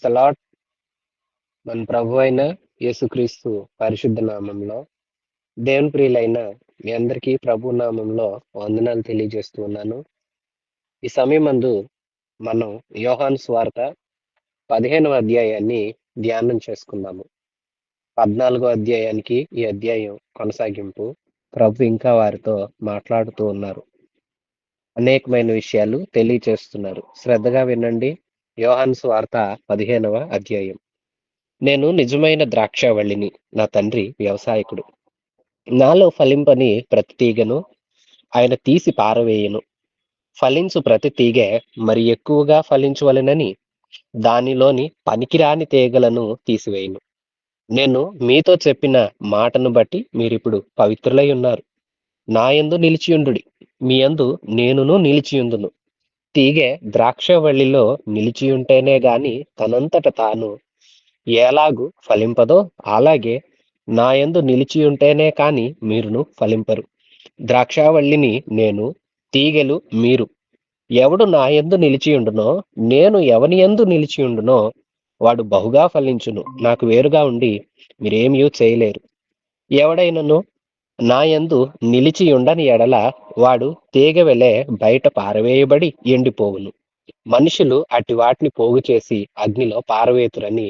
The lord. మన ప్రభు అయిన యేసుక్రీస్తు పరిశుద్ధ నామంలో దేవుని ప్రియులైన మీ అందరికీ ప్రభు నామంలో వందనాలు తెలియజేస్తూ ఉన్నాను. ఈ సమయమందు మనం యోహాను సువార్త 15వ అధ్యాయాన్ని ధ్యానం చేసుకుందాము. 14వ అధ్యాయానికి ఈ అధ్యాయం కొనసాగింపు. ప్రభు ఇంకా వారితో మాట్లాడుతూ ఉన్నారు. అనేకమైన విషయాలు తెలియచేస్తున్నారు. శ్రద్ధగా వినండి. యోహాను సువార్త 15వ అధ్యాయం. నేను నిజమైన ద్రాక్షావళిని, నా తండ్రి వ్యవసాయకుడు. నాలో ఫలింపని ప్రతి తీగను ఆయన తీసి పారవేయను. ఫలించు ప్రతి తీగె మరి ఎక్కువగా ఫలించవలెనని దానిలోని పనికిరాని తీగలను తీసివేయను. నేను మీతో చెప్పిన మాటను బట్టి మీరిప్పుడు పవిత్రులై ఉన్నారు. నా యందు నిలిచియుండుడి, మీ యందు నేనును నిలిచియుందును. తీగె ద్రాక్షవల్లిలో నిలిచియుంటేనే గాని తనంతట తాను ఎలాగు ఫలింపదో అలాగే నా యందు నిలిచియుంటేనే కాని మీరును ఫలింపరు. ద్రాక్షావల్లిని నేను, తీగెలు మీరు. ఎవడు నా యందు నిలిచియుండునో, నేను ఎవని యందు నిలిచియుండునో వాడు బహుగా ఫలించును. నాకు వేరుగా ఉండి మీరేమీ చేయలేరు. ఎవడైనను నా యందు నిలిచి ఉండని ఎడల వాడు తీగవెలే బయట పారవేయబడి ఎండిపోవును. మనుషులు అట్టి వాటిని పోగు చేసి అగ్నిలో పారవేతురని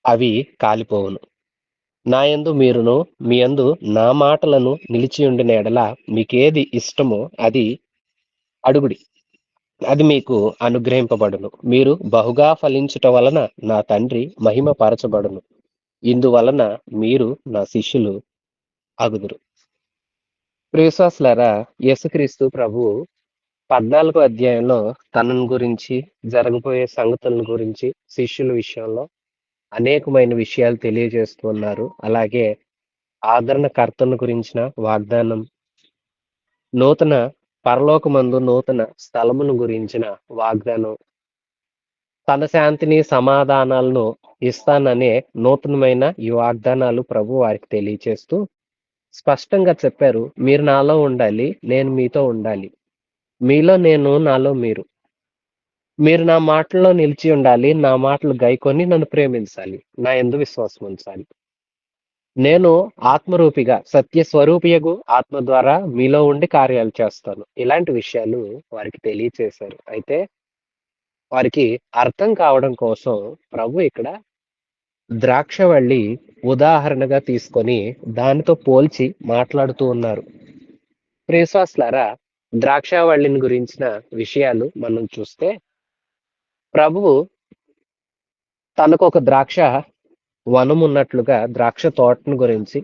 అవి కాలిపోవును. నా యందు మీరును, మీ యందు నా మాటలను నిలిచి ఉండిన ఎడల మీకేది ఇష్టమో అది అడుగుడి, అది మీకు అనుగ్రహింపబడును. మీరు బహుగా ఫలించుట వలన నా తండ్రి మహిమ పరచబడును. ఇందువలన మీరు నా శిష్యులు అగుదురు. ప్రియశ్వాసులారా, యేసుక్రీస్తు ప్రభువు 14వ అధ్యాయంలో తనను గురించి, జరగబోయే సంగతులను గురించి శిష్యుల విషయంలో అనేకమైన విషయాలు తెలియజేస్తున్నారు. అలాగే ఆదరణకర్తను గురించిన వాగ్దానం, నూతన పరలోకమందు నూతన స్థలమును గురించిన వాగ్దానం, తన శాంతిని సమాధానాలను ఇస్తాననే నూతనమైన ఈ వాగ్దానాలు ప్రభు వారికి తెలియచేస్తూ స్పష్టంగా చెప్పారు. మీరు నాలో ఉండాలి, నేను మీతో ఉండాలి. మీలో నేను, నాలో మీరు. మీరు నా మాటల్లో నిలిచి ఉండాలి, నా మాటలు గైకొని నన్ను ప్రేమించాలి, నా యందు విశ్వాసం ఉంచాలి. నేను ఆత్మరూపిగా సత్య స్వరూపియగు ఆత్మ ద్వారా మీలో ఉండి కార్యాలు చేస్తాను. ఇలాంటి విషయాలు వారికి తెలియచేశారు. అయితే వారికి అర్థం కావడం కోసం ప్రభు ఇక్కడ ద్రాక్షవల్లి ఉదాహరణగా తీసుకొని దానితో పోల్చి మాట్లాడుతూ ఉన్నారు. ప్రియశ్వాసులారా, ద్రాక్షవల్లిని గురించిన విషయాలు మనం చూస్తే ప్రభువు తనకు ఒక ద్రాక్ష వనం ఉన్నట్లుగా ద్రాక్ష తోటను గురించి,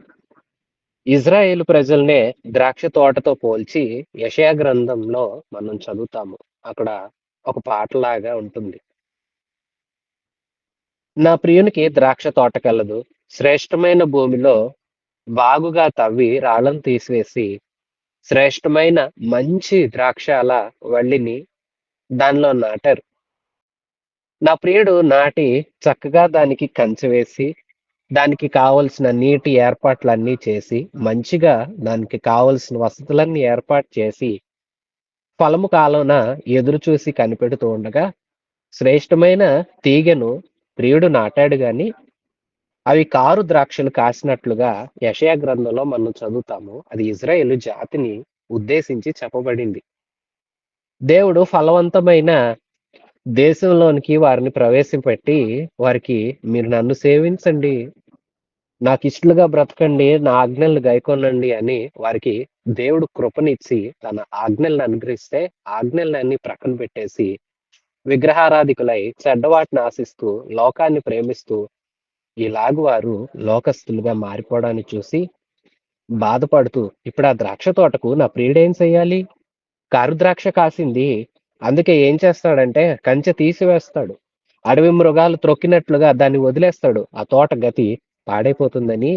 ఇజ్రాయేలు ప్రజల్నే ద్రాక్ష తోటతో పోల్చి యెషయా గ్రంథంలో మనం చదువుతాము. అక్కడ ఒక పాటలాగా ఉంటుంది. నా ప్రియునికి ద్రాక్ష తోట కలదు, శ్రేష్టమైన భూమిలో బాగుగా తవ్వి రాళ్ళను తీసివేసి శ్రేష్టమైన మంచి ద్రాక్షాల వల్లిని దానిలో నాటారు. నా ప్రియుడు నాటి చక్కగా దానికి కంచె వేసి దానికి కావలసిన నీటి ఏర్పాట్లన్నీ చేసి మంచిగా దానికి కావలసిన వసతులన్నీ ఏర్పాటు చేసి ఫలము కాలంన ఎదురు చూసి కనిపెడుతూ ఉండగా శ్రేష్టమైన తీగెను ప్రియుడు నాటాడు గాని అవి కారు ద్రాక్షలు కాసినట్లుగా యెషయా గ్రంథంలో మనం చదువుతాము. అది ఇజ్రాయేలు జాతిని ఉద్దేశించి చెప్పబడింది. దేవుడు ఫలవంతమైన దేశంలోనికి వారిని ప్రవేశపెట్టి వారికి మీరు నన్ను సేవించండి, నాకు ఇష్టలుగా బ్రతకండి, నా ఆజ్ఞలను గైకొనండి అని వారికి దేవుడు కృపనిచ్చి తన ఆజ్ఞలను అనుగ్రహిస్తే ఆజ్ఞలన్నీ ప్రక్కన పెట్టేసి విగ్రహారాధికులై చెడ్డవాటిని ఆశిస్తూ లోకాన్ని ప్రేమిస్తూ ఇలాగు వారు లోకస్తులుగా మారిపోవడాన్ని చూసి బాధపడుతూ ఇప్పుడు ఆ ద్రాక్ష తోటకు నా ప్రియుడేం చెయ్యాలి? కారు ద్రాక్ష కాసింది, అందుకే ఏం చేస్తాడంటే కంచె తీసివేస్తాడు, అడవి మృగాలు త్రొక్కినట్లుగా దాన్ని వదిలేస్తాడు, ఆ తోట గతి పాడైపోతుందని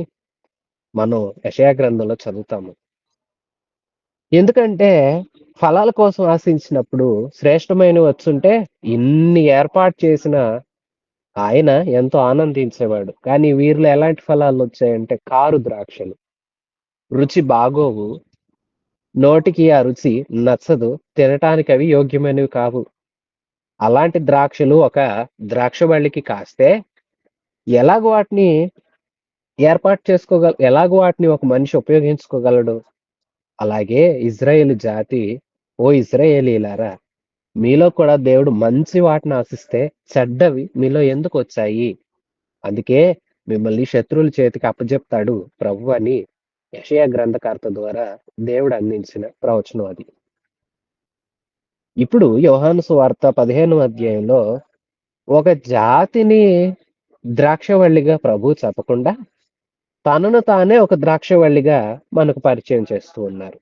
మనం యెషయా గ్రంథంలో చదువుతాము. ఎందుకంటే ఫలాల కోసం ఆశించినప్పుడు శ్రేష్టమైనవి వచ్చుంటే ఇన్ని ఏర్పాటు చేసిన ఆయన ఎంతో ఆనందించేవాడు. కానీ వీరిలో ఎలాంటి ఫలాలు వచ్చాయంటే కారు ద్రాక్షలు, రుచి బాగోవు, నోటికి ఆ రుచి నచ్చదు, తినటానికి అవి యోగ్యమైనవి కావు. అలాంటి ద్రాక్షలు ఒక ద్రాక్ష వల్లికి కాస్తే ఎలాగ వాటిని ఎలాగ వాటిని ఒక మనిషి ఉపయోగించుకోగలడు? అలాగే ఇజ్రాయేలు జాతి, ఓ ఇజ్రాయేలీయులారా, మీలో కూడా దేవుడు మంచి వాటిని ఆశిస్తే చెడ్డవి మీలో ఎందుకొచ్చాయి? అందుకే మిమ్మల్ని శత్రువుల చేతికి అప్పజెప్తాడు ప్రభువు అని యెషయా గ్రంథకర్త ద్వారా దేవుడు అందించిన ప్రవచనం అది. ఇప్పుడు యోహాను సువార్త 15వ అధ్యాయంలో ఒక జాతిని ద్రాక్షవల్లిగా ప్రభువు చెప్పకుండా తనను తానే ఒక ద్రాక్షవల్లిగా మనకు పరిచయం చేస్తూ ఉన్నారు.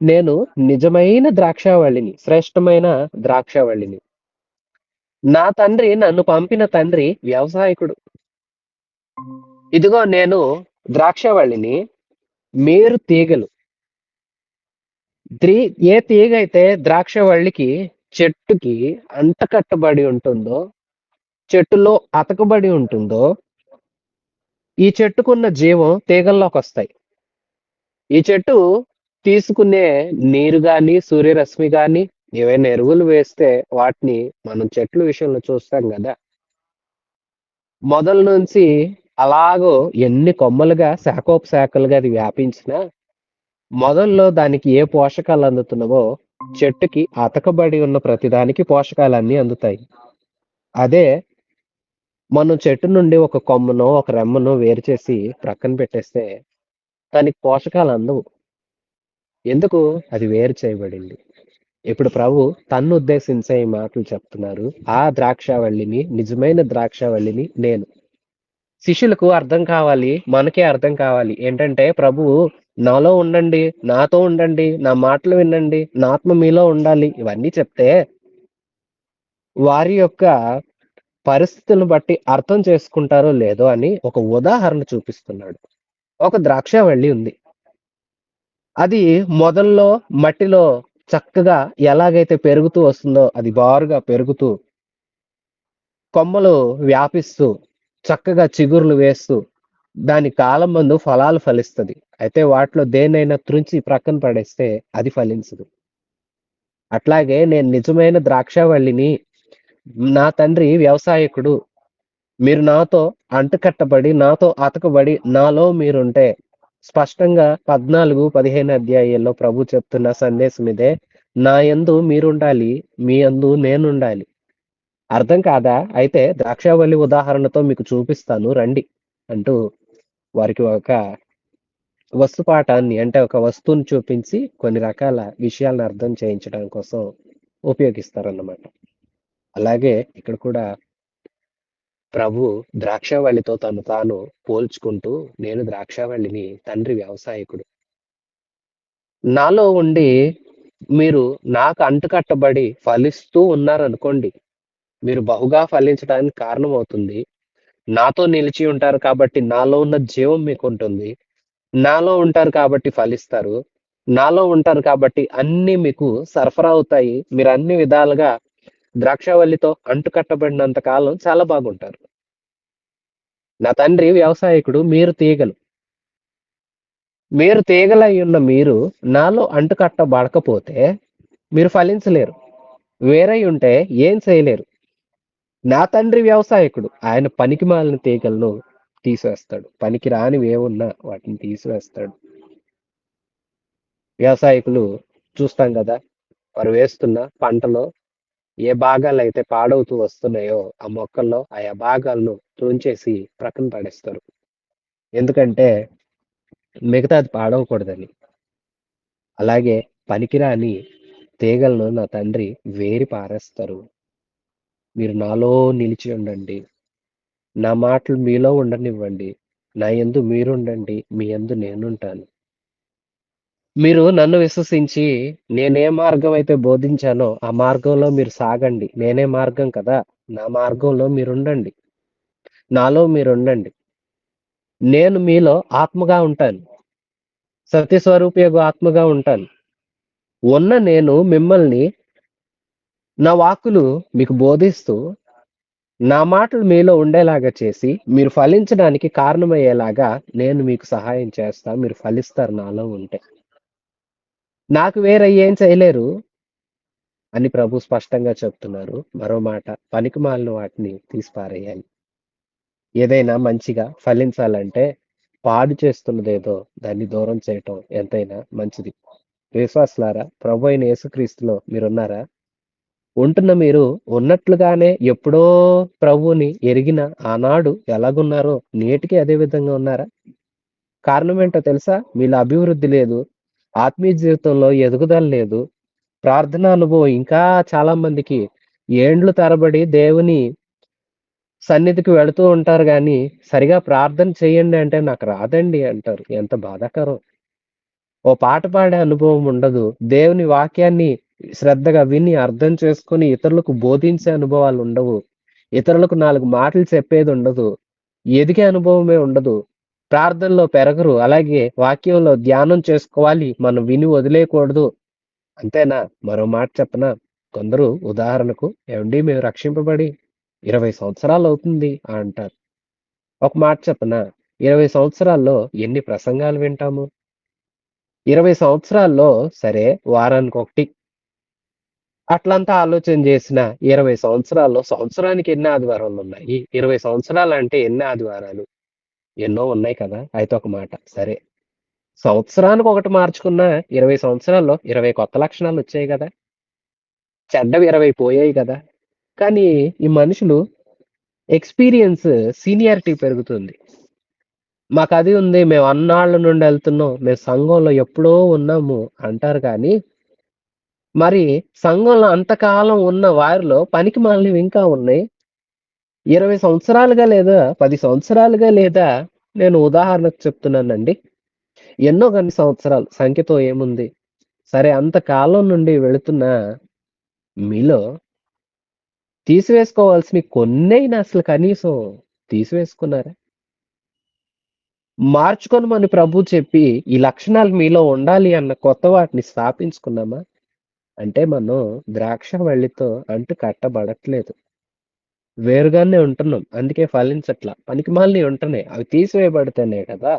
నేను నిజమైన ద్రాక్షావళిని, శ్రేష్టమైన ద్రాక్షావళిని. నా తండ్రి, నన్ను పంపిన తండ్రి వ్యవసాయకుడు. ఇదిగో నేను ద్రాక్షావళిని, మీరు తీగలు. ఏ తీగ అయితే ద్రాక్షవల్లికి, చెట్టుకి అంటకట్టబడి ఉంటుందో, చెట్టులో అతకబడి ఉంటుందో, ఈ చెట్టుకున్న జీవం తీగల్లోకి వస్తాయి. ఈ చెట్టు తీసుకునే నీరు గాని, సూర్యరశ్మి గాని, ఏవైనా ఎరువులు వేస్తే వాటిని మనం చెట్ల విషయంలో చూస్తాం కదా, మొదల నుంచి అలాగో ఎన్ని కొమ్మలుగా శాఖోపశాఖలుగా అది వ్యాపించినా మొదల్లో దానికి ఏ పోషకాలు అందుతున్నావో చెట్టుకి అతకబడి ఉన్న ప్రతిదానికి పోషకాలన్నీ అందుతాయి. అదే మనం చెట్టు నుండి ఒక కొమ్మనో ఒక రెమ్మనో వేరు చేసి ప్రక్కన పెట్టేస్తే దానికి పోషకాలు అందవు. ఎందుకు? అది వేరు చేయబడింది. ఇప్పుడు ప్రభు తన్ను ఉద్దేశించే ఈ మాటలు చెప్తున్నారు. ఆ ద్రాక్షావల్లిని, నిజమైన ద్రాక్షావల్లిని నేను. శిష్యులకు అర్థం కావాలి, మనకే అర్థం కావాలి. ఏంటంటే ప్రభువు నాలో ఉండండి, నాతో ఉండండి, నా మాటలు వినండి, నా ఆత్మ మీలో ఉండాలి ఇవన్నీ చెప్తే వారి యొక్క పరిస్థితులను బట్టి అర్థం చేసుకుంటారో లేదో అని ఒక ఉదాహరణ చూపిస్తున్నాడు. ఒక ద్రాక్షావల్లి ఉంది. అది మొదల్లో మట్టిలో చక్కగా ఎలాగైతే పెరుగుతూ వస్తుందో అది బారుగా పెరుగుతూ కొమ్మలు వ్యాపిస్తూ చక్కగా చిగుర్లు వేస్తూ దాని కాలం మందు ఫలాలు ఫలిస్తది. అయితే వాటిలో దేన్నైనా త్రుంచి ప్రక్కన పడేస్తే అది ఫలించదు. అట్లాగే నేను నిజమైన ద్రాక్షావల్లిని, నా తండ్రి వ్యవసాయకుడు. మీరు నాతో అంటుకట్టబడి, నాతో అతకబడి, నాలో మీరుంటే స్పష్టంగా 14, 15 అధ్యాయాల్లో ప్రభు చెప్తున్న సందేశం ఇదే. నా యందు మీరుండాలి, మీ యందు నేనుండాలి. అర్థం కాదా? అయితే ద్రాక్షావల్లి ఉదాహరణతో మీకు చూపిస్తాను రండి అంటూ వారికి ఒక వస్తుపాఠాన్ని అంటే ఒక వస్తువుని చూపించి కొన్ని రకాల విషయాలను అర్థం చేయించడం కోసం ఉపయోగిస్తారన్నమాట. అలాగే ఇక్కడ కూడా ప్రభు ద్రాక్షావల్లితో తను తాను పోల్చుకుంటూ నేను ద్రాక్షావల్లిని, తండ్రి వ్యవసాయకుడు. నాలో ఉండి మీరు నాకు అంటుకట్టబడి ఫలిస్తూ ఉన్నారనుకోండి, మీరు బహుగా ఫలించడానికి కారణమవుతుంది. నాతో నిలిచి ఉంటారు కాబట్టి నాలో ఉన్న జీవం మీకు ఉంటుంది. నాలో ఉంటారు కాబట్టి ఫలిస్తారు. నాలో ఉంటారు కాబట్టి అన్నీ మీకు సరఫరా అవుతాయి. మీరు అన్ని విధాలుగా ద్రాక్షావల్లితో అంటుకట్టబడినంత కాలం చాలా బాగుంటారు. నా తండ్రి వ్యవసాయకుడు, మీరు తీగలు. మీరు తీగలై ఉన్న మీరు నాలో అంటుకట్టబడకపోతే మీరు ఫలించలేరు. వేరై ఉంటే ఏం చేయలేరు. నా తండ్రి వ్యవసాయకుడు. ఆయన పనికిమాలిన తీగలను తీసివేస్తాడు. పనికి రానివి ఏమున్నా వాటిని తీసివేస్తాడు. వ్యవసాయకులు చూస్తాం కదా, వారు వేస్తున్న పంటలో ఏ భాగాలైతే పాడవుతూ వస్తున్నాయో ఆ మొక్కల్లో ఆయా భాగాలను తుంచేసి ప్రక్కన పడేస్తారు. ఎందుకంటే మిగతాది పాడవకూడదని. అలాగే పనికిరాని తీగలను నా తండ్రి వేరి పారేస్తారు. మీరు నాలో నిలిచి ఉండండి. నా మాటలు మీలో ఉండనివ్వండి. నా యందు మీరుండండి. మీ యందు నేనుంటాను. మీరు నన్ను విశ్వసించి నేనే మార్గం అయితే బోధించానో ఆ మార్గంలో మీరు సాగండి. నేనే మార్గం కదా! నా మార్గంలో మీరుండండి. నాలో మీరుండండి. నేను మీలో ఆత్మగా ఉంటాను. సత్యస్వరూపియగు ఆత్మగా ఉంటాను. ఉన్న నేను మిమ్మల్ని నా వాక్కులు మీకు బోధిస్తూ నా మాటలు మీలో ఉండేలాగా చేసి మీరు ఫలించడానికి కారణమయ్యేలాగా నేను మీకు సహాయం చేస్తా. మీరు ఫలిస్తారు నాలో ఉంటే. నాకు వేరే ఏం చేయలేరు. అని ప్రభు స్పష్టంగా చెప్తున్నారు. మరో మాట, పనికిమాలిన వాటిని తీసి పారేయాలి. ఏదైనా మంచిగా ఫలించాలంటే పాడు చేస్తున్నదేదో దాన్ని దూరం చేయటం ఎంతైనా మంచిది. విశ్వాసులారా, ప్రభు అయిన యేసుక్రీస్తులో మీరున్నారా? ఉంటున్న మీరు ఉన్నట్లుగానే ఎప్పుడో ప్రభువుని ఎరిగిన ఆనాడు ఎలాగున్నారో నేటికి అదే విధంగా ఉన్నారా? కారణం ఏంటో తెలుసా? మీలో అభివృద్ధి లేదు. ఆత్మీయ జీవితంలో ఎదుగుదల లేదు. ప్రార్థనా అనుభవం ఇంకా చాలా మందికి ఏండ్లు తరబడి దేవుని సన్నిధికి వెళుతూ ఉంటారు గానీ, సరిగా ప్రార్థన చేయండి అంటే నాకు రాదండి అంటారు. ఎంత బాధాకరం. ఓ పాట పాడే అనుభవం ఉండదు. దేవుని వాక్యాన్ని శ్రద్ధగా విని అర్థం చేసుకొని ఇతరులకు బోధించే అనుభవాలుండవు. ఇతరులకు 4 మాటలు చెప్పేదుండదు. ఎదిగే అనుభవమే ఉండదు. ప్రార్థనలో పెరగరు. అలాగే వాక్యంలో ధ్యానం చేసుకోవాలి. మనం విని వదిలేయకూడదు. అంతేనా? మరో మాట చెప్పనా? కొందరు ఉదాహరణకు, "ఏవండీ మేము రక్షింపబడి 20 సంవత్సరాలవుతుంది" అంటారు. ఒక మాట చెప్పనా? 20 సంవత్సరాల్లో ఎన్ని ప్రసంగాలు వింటాము? 20 సంవత్సరాల్లో సరే వారానికొకటి అట్లంతా ఆలోచన చేసిన 20 సంవత్సరాల్లో సంవత్సరానికి ఎన్ని ఆదివారాలున్నాయి? 20 సంవత్సరాలంటే ఎన్ని ఆదివారాలు? ఎన్నో ఉన్నాయి కదా! అయితే ఒక మాట, సరే సంవత్సరానికి ఒకటి మార్చుకున్నా 20 సంవత్సరాల్లో 20 కొత్త లక్షణాలొచ్చాయి గదా! చెడ్డవి 20 పోయాయి గదా! కానీ ఈ మనుషులు ఎక్స్‌పీరియన్స్ సీనియారిటీ పెరుగుతుంది. మాకది ఉంది. మేము అన్నాళ్ళ నుండి ఎళ్తున్నాం. మేము సంఘంలో ఎప్పుడో ఉన్నాము అంటారు కానీ, మరి సంఘంలో అంతకాలం ఉన్న వారిలో పనికిమాలినవి ఇంకా ఉన్నాయి. 20 సంవత్సరాలుగా లేదా 10 సంవత్సరాలుగా లేదా నేను ఉదాహరణకు చెప్తున్నానండి. ఎన్నో కొన్ని సంవత్సరాలు సంఖ్యతో ఏముంది. సరే అంతకాలం నుండి వెళుతున్న మీలో తీసివేసుకోవాల్సినవి కొన్నైనా అసలు కనీసం తీసివేసుకున్నారా? మార్చుకొనమని ప్రభువు చెప్పి, ఈ లక్షణాలు మీలో ఉండాలి అన్న కొత్త వాటిని స్థాపించుకున్నామా? అంటే మనం ద్రాక్షవల్లితో అంటు కట్టబడట్లేదు. వేరుగానే ఉంటున్నాం. అందుకే ఫలించట్ల. పనికిమాలినయి ఉంటున్నాయి. అవి తీసివేయబడితేనే కదా!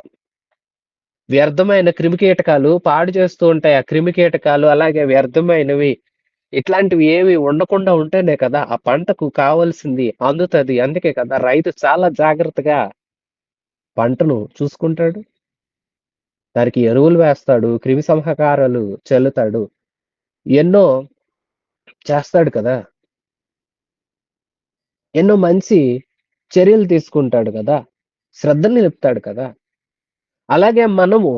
వ్యర్థమైన క్రిమికీటకాలు పాడు చేస్తూ ఉంటాయి. ఆ క్రిమికీటకాలు అలాగే వ్యర్థమైనవి ఇట్లాంటివి ఏవి ఉండకుండా ఉంటేనే కదా! ఆ పంటకు కావాల్సింది అందుతది. అందుకే కదా! రైతు చాలా జాగ్రత్తగా పంటను చూసుకుంటాడు. దానికి ఎరువులు వేస్తాడు. క్రిమి సంహారకాలు చల్లుతాడు. ఎన్నో చేస్తాడు కదా! ఎన్నో మంచి చర్యలు తీసుకుంటాడు కదా! శ్రద్ధ నిలుపుతాడు కదా! అలాగే మనము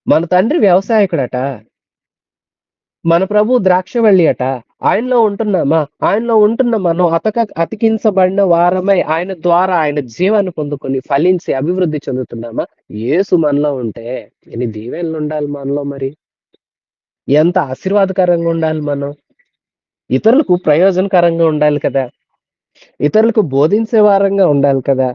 మన తండ్రి వ్యవసాయకుడట. మన ప్రభువు ద్రాక్షవల్లి అట. ఆయనలో ఉంటున్నామా? ఆయనలో ఉంటున్న మనం అతికించబడిన వారమై ఆయన ద్వారా ఆయన జీవాన్ని పొందుకొని ఫలించి అభివృద్ధి చెందుతున్నామా? యేసు మనలో ఉంటే ఎన్ని దీవెనలుండాలి మనలో మరి. ఎంత ఆశీర్వాదకరంగా ఉండాలి మనం. ఇతరులకు ప్రయోజనకరంగా ఉండాలి కదా! ఇతరులకు బోధించే వారంగా ఉండాలి కదా!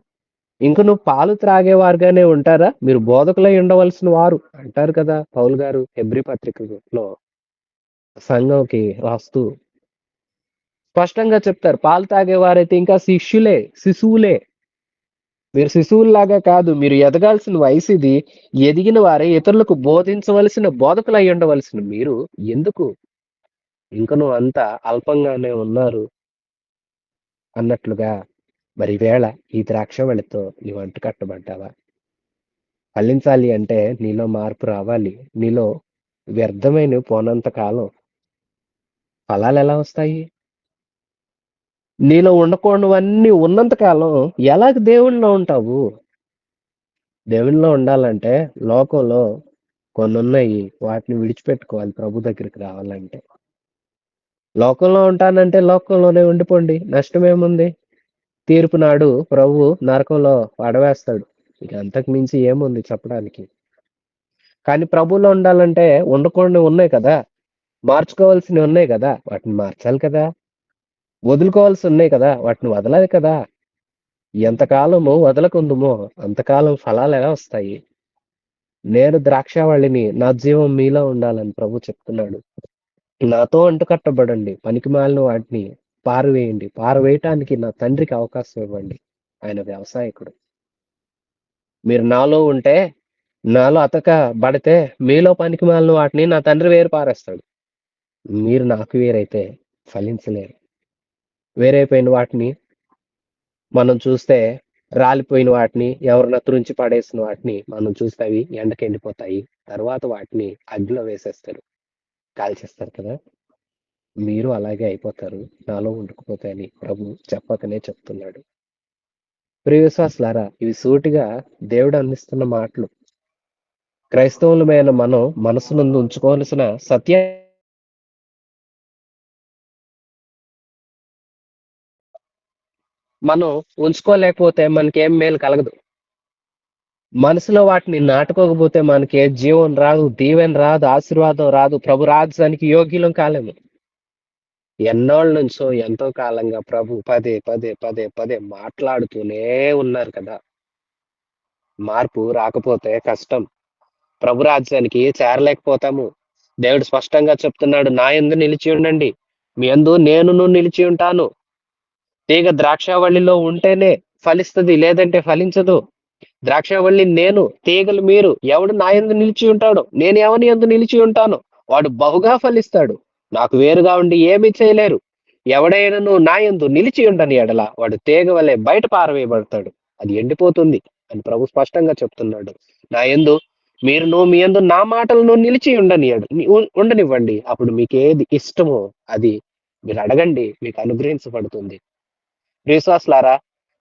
ఇంక నువ్వు పాలు త్రాగేవారుగానే ఉంటారా? మీరు బోధకులై ఉండవలసిన వారు అంటారు కదా! పౌలు గారు హెబ్రీ పత్రికలో సంఘంకి రాస్తూ స్పష్టంగా చెప్తారు. పాలు తాగేవారైతే ఇంకా శిశువులే. మీరు శిశువుల్లాగా కాదు. మీరు ఎదగాల్సిన వయసిది. ఎదిగిన వారే ఇతరులకు బోధించవలసిన బోధకులై ఉండవలసిన మీరు ఎందుకు ఇంకనూ అంత అల్పంగానే ఉన్నారు అన్నట్లుగా మరి ఈవేళ ఈ ద్రాక్షవల్లితో నీవు అంటుకట్టబడ్డావా? ఫలించాలి అంటే నీలో మార్పు రావాలి. నీలో వ్యర్థమైనవి పోనంత కాలం ఫలాలెలా వస్తాయి? నీలో ఉండకూడనివన్నీ ఉన్నంత కాలం ఎలాగ దేవునిలో ఉంటావు? దేవునిలో ఉండాలంటే లోకంలో కొన్నున్నయి. వాటిని విడిచిపెట్టుకోవాలి ప్రభు దగ్గరికి రావాలంటే. లోకంలో ఉంటానంటే లోకంలోనే ఉండిపోండి. నష్టమేముంది? తీర్పు నాడు ప్రభువు నరకంలో పడవేస్తాడు. ఇక అంతకు మించి ఏముంది చెప్పడానికి? కానీ ప్రభువులో ఉండాలంటే ఉండకూడనివి ఉన్నాయి కదా! మార్చుకోవాల్సినవి ఉన్నాయి కదా! వాటిని మార్చాలి కదా! వదులుకోవాల్సున్నాయి కదా! వాటిని వదలాలి కదా! ఎంతకాలము వదలకుందుమో అంతకాలం ఫలాలెలా వస్తాయి? నేను ద్రాక్షావళిని, నా జీవం మీలో ఉండాలని ప్రభు చెప్తున్నాడు. నాతో అంటుకట్టబడండి. పనికిమాలిన వాటిని పారవేయండి. పారవేయటానికి నా తండ్రికి అవకాశం ఇవ్వండి. ఆయన వ్యవసాయకుడు. మీరు నాలో ఉంటే, నాలో అతకబడితే మీలో పనికిమాలిన వాటిని నా తండ్రి వేరు పారేస్తాడు. మీరు నాకు వేరైతే ఫలించలేరు. వేరైపోయిన వాటిని మనం చూస్తే రాలిపోయిన వాటిని, ఎవరన్నా తురించి పడేసిన వాటిని మనం చూస్తే అవి ఎండకెండిపోతాయి. తర్వాత వాటిని అగ్నిలో వేసేస్తారు. కాల్చేస్తారు కదా! మీరు అలాగే అయిపోతారు. నాలో ఉండకపోతే అని ప్రభువు చెప్పకనే చెప్తున్నాడు. ప్రియ విశ్వాసులారా, ఇవి సూటిగా దేవుడు అందిస్తున్న మాటలు. క్రైస్తవులమైన మనం మనసునందు ఉంచుకోవలసిన సత్య మనం ఉంచుకోలేకపోతే మనకేం మేలు కలగదు. మనసులో వాటిని నాటుకోకపోతే మనకి ఏ జీవం రాదు, దీవెన రాదు, ఆశీర్వాదం రాదు, ప్రభు రాజ్యానికి యోగ్యులం కాలేము. ఎన్నోళ్ళ నుంచో ఎంతో కాలంగా ప్రభు పదే పదే పదే పదే మాట్లాడుతూనే ఉన్నారు కదా! మార్పు రాకపోతే కష్టం. ప్రభు రాజ్యానికి చేరలేకపోతాము. దేవుడు స్పష్టంగా చెప్తున్నాడు, నా యందు నిలిచి ఉండండి. మీ యందు నేనును నిలిచి ఉంటాను. తీగ ద్రాక్షావల్లిలో ఉంటేనే ఫలిస్తది, లేదంటే ఫలించదు. ద్రాక్షావల్లి నేను, తీగలు మీరు. ఎవడు నా యందు నిలిచి ఉంటాడో, నేను ఎవని యందు నిలిచి ఉంటానో వాడు బహుగా ఫలిస్తాడు. నాకు వేరుగా ఉండి ఏమీ చేయలేరు. ఎవడైనను నా యందు నిలిచి ఉండని ఎడల వాడు తీగ వలె బయట పారవేయబడతాడు. అది ఎండిపోతుంది అని ప్రభు స్పష్టంగా చెప్తున్నాడు. నా యందు మీరును మీ యందు నా మాటలను నిలిచి ఉండనివ్వండి. అప్పుడు మీకు ఏది ఇష్టమో అది మీరు అడగండి, మీకు అనుగ్రహించబడుతుంది. విశ్వాసులారా,